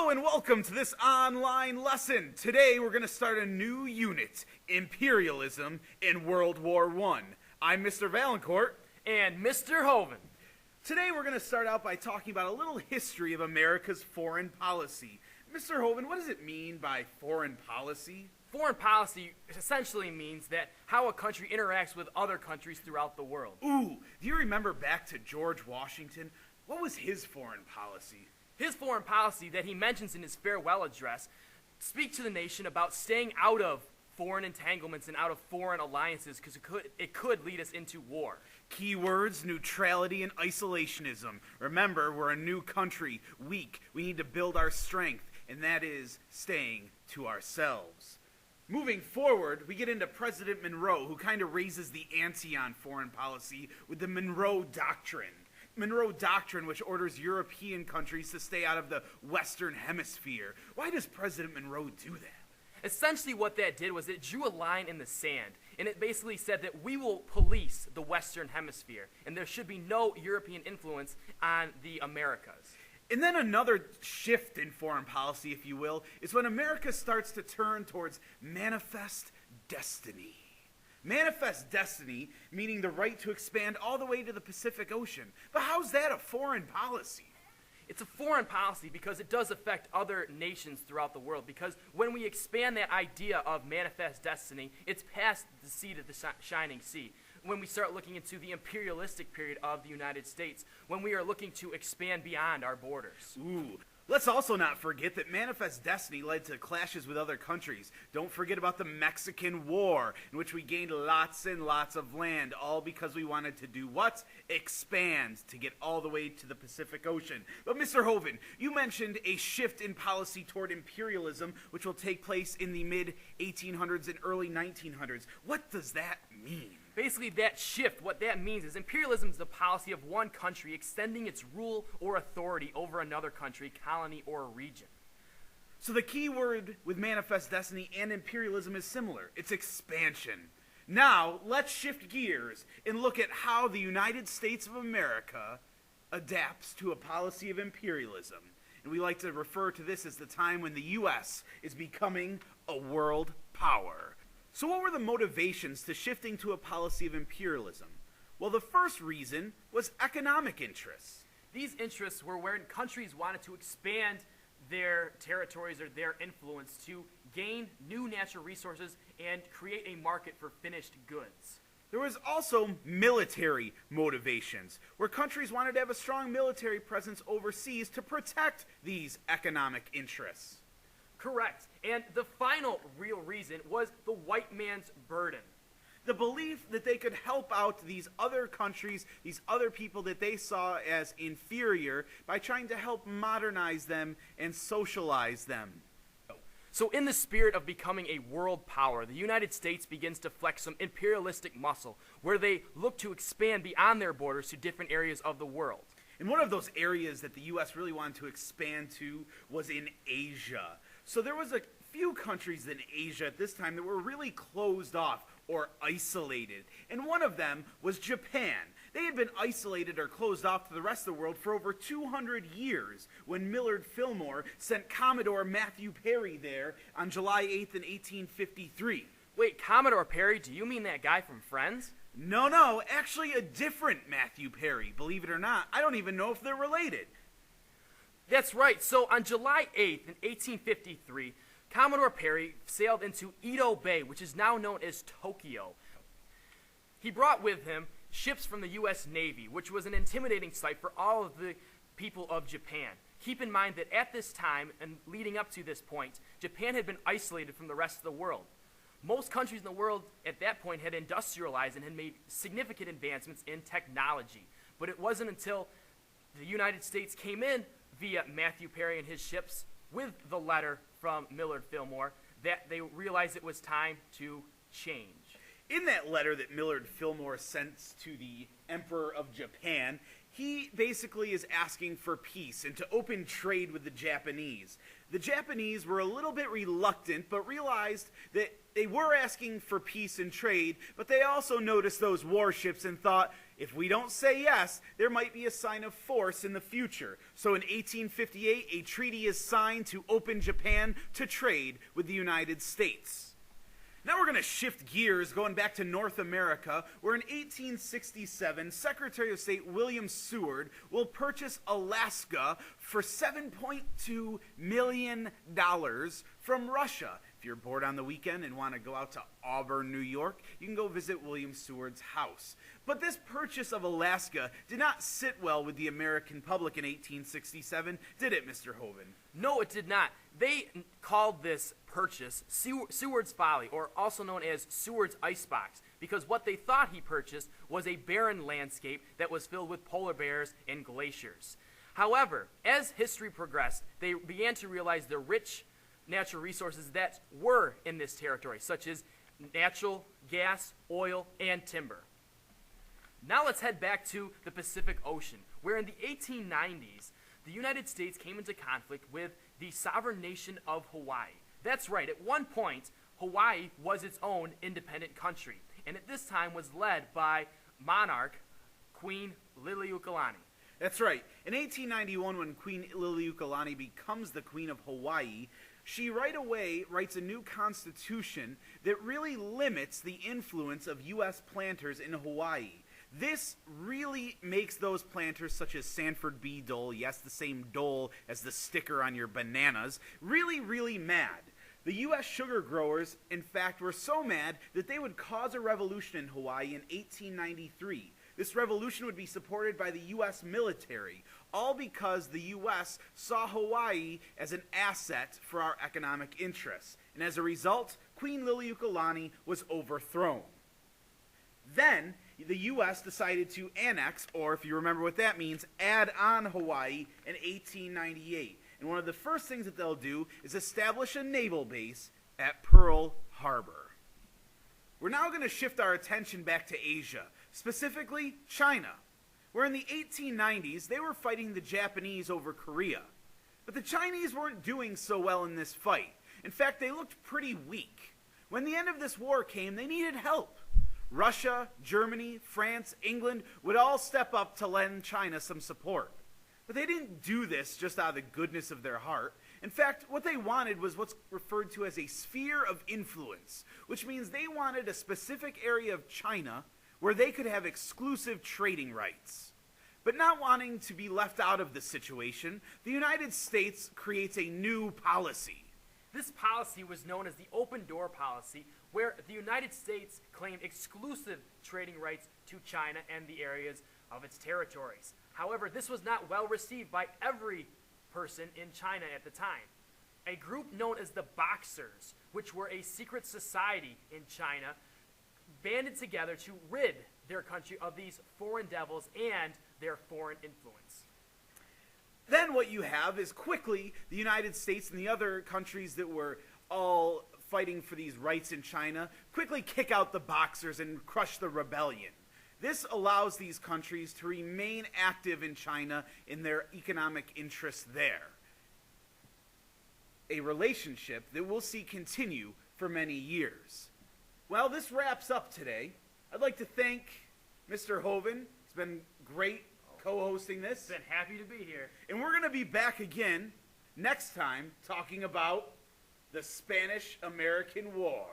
Hello and welcome to this online lesson. Today we're going to start a new unit, Imperialism in World War I. I'm Mr. Valancourt. And Mr. Hoven. Today we're going to start out by talking about a little history of America's foreign policy. Mr. Hoven, what does it mean by foreign policy? Foreign policy essentially means that how a country interacts with other countries throughout the world. Ooh, do you remember back to George Washington? What was his foreign policy? His foreign policy that he mentions in his farewell address speaks to the nation about staying out of foreign entanglements and out of foreign alliances because it could lead us into war. Keywords, neutrality, and isolationism. Remember, we're a new country, weak. We need to build our strength, and that is staying to ourselves. Moving forward, we get into President Monroe, who kind of raises the ante on foreign policy with the Monroe Doctrine. Monroe Doctrine, which orders European countries to stay out of the Western Hemisphere. Why does President Monroe do that? Essentially what that did was it drew a line in the sand, and it basically said that we will police the Western Hemisphere, and there should be no European influence on the Americas. And then another shift in foreign policy, if you will, is when America starts to turn towards manifest destiny. Manifest destiny, meaning the right to expand all the way to the Pacific Ocean. But how's that a foreign policy? It's a foreign policy because it does affect other nations throughout the world. Because when we expand that idea of manifest destiny, it's past the sea to the shining sea. When we start looking into the imperialistic period of the United States, when we are looking to expand beyond our borders. Ooh. Let's also not forget that manifest destiny led to clashes with other countries. Don't forget about the Mexican War, in which we gained lots and lots of land, all because we wanted to do what? Expand to get all the way to the Pacific Ocean. But Mr. Hoven, you mentioned a shift in policy toward imperialism, which will take place in the mid-1800s and early 1900s. What does that mean? Basically, that shift, what that means is imperialism is the policy of one country extending its rule or authority over another country, colony, or region. So the key word with manifest destiny and imperialism is similar. It's expansion. Now, let's shift gears and look at how the United States of America adapts to a policy of imperialism. And we like to refer to this as the time when the U.S. is becoming a world power. So what were the motivations to shifting to a policy of imperialism? Well, the first reason was economic interests. These interests were where countries wanted to expand their territories or their influence to gain new natural resources and create a market for finished goods. There was also military motivations, where countries wanted to have a strong military presence overseas to protect these economic interests. Correct. And the final real reason was the white man's burden. The belief that they could help out these other countries, these other people that they saw as inferior, by trying to help modernize them and socialize them. So in the spirit of becoming a world power, the United States begins to flex some imperialistic muscle, where they look to expand beyond their borders to different areas of the world. And one of those areas that the U.S. really wanted to expand to was in Asia. So there was a few countries in Asia at this time that were really closed off or isolated. And one of them was Japan. They had been isolated or closed off to the rest of the world for over 200 years when Millard Fillmore sent Commodore Matthew Perry there on July 8th in 1853. Wait, Commodore Perry, do you mean that guy from Friends? No, actually a different Matthew Perry, believe it or not. I don't even know if they're related. That's right. So on July 8th in 1853, Commodore Perry sailed into Edo Bay, which is now known as Tokyo. He brought with him ships from the U.S. Navy, which was an intimidating sight for all of the people of Japan. Keep in mind that at this time, and leading up to this point, Japan had been isolated from the rest of the world. Most countries in the world at that point had industrialized and had made significant advancements in technology. But it wasn't until the United States came in via Matthew Perry and his ships with the letter from Millard Fillmore that they realized it was time to change. In that letter that Millard Fillmore sent to the Emperor of Japan, he basically is asking for peace and to open trade with the Japanese. The Japanese were a little bit reluctant, but realized that they were asking for peace and trade, but they also noticed those warships and thought, If we don't say yes, there might be a sign of force in the future. So in 1858, a treaty is signed to open Japan to trade with the United States. Now we're going to shift gears, going back to North America, where in 1867, Secretary of State William Seward will purchase Alaska for $7.2 million from Russia. If you're bored on the weekend and want to go out to Auburn, New York, you can go visit William Seward's house. But this purchase of Alaska did not sit well with the American public in 1867, did it, Mr. Hoven? No, it did not. They called this purchase Seward's Folly, or also known as Seward's Icebox, because what they thought he purchased was a barren landscape that was filled with polar bears and glaciers. However, as history progressed, they began to realize the rich natural resources that were in this territory, such as natural gas, oil, and timber. Now let's head back to the Pacific Ocean, where in the 1890s, the United States came into conflict with the sovereign nation of Hawaii. That's right, at one point, Hawaii was its own independent country, and at this time was led by monarch Queen Liliuokalani. That's right. In 1891, when Queen Liliuokalani becomes the Queen of Hawaii, she right away writes a new constitution that really limits the influence of U.S. planters in Hawaii. This really makes those planters, such as Sanford B. Dole, yes, the same Dole as the sticker on your bananas, really, really mad. The U.S. sugar growers, in fact, were so mad that they would cause a revolution in Hawaii in 1893. This revolution would be supported by the U.S. military, all because the U.S. saw Hawaii as an asset for our economic interests. And as a result, Queen Liliuokalani was overthrown. Then, the U.S. decided to annex, or if you remember what that means, add on Hawaii in 1898. And one of the first things that they'll do is establish a naval base at Pearl Harbor. We're now going to shift our attention back to Asia, specifically China, where in the 1890s they were fighting the Japanese over Korea. But the Chinese weren't doing so well in this fight. In fact, they looked pretty weak. When the end of this war came, they needed help. Russia, Germany, France, England would all step up to lend China some support. But they didn't do this just out of the goodness of their heart. In fact, what they wanted was what's referred to as a sphere of influence, which means they wanted a specific area of China where they could have exclusive trading rights. But not wanting to be left out of the situation, the United States creates a new policy. This policy was known as the Open Door Policy, where the United States claimed exclusive trading rights to China and the areas of its territories. However, this was not well received by every person in China at the time. A group known as the Boxers, which were a secret society in China, banded together to rid their country of these foreign devils and their foreign influence. Then what you have is quickly the United States and the other countries that were all fighting for these rights in China quickly kick out the Boxers and crush the rebellion. This allows these countries to remain active in China in their economic interests there. A relationship that we'll see continue for many years. Well, this wraps up today. I'd like to thank Mr. Hoven. It's been great co-hosting this. Been happy to be here. And we're going to be back again next time talking about the Spanish-American War.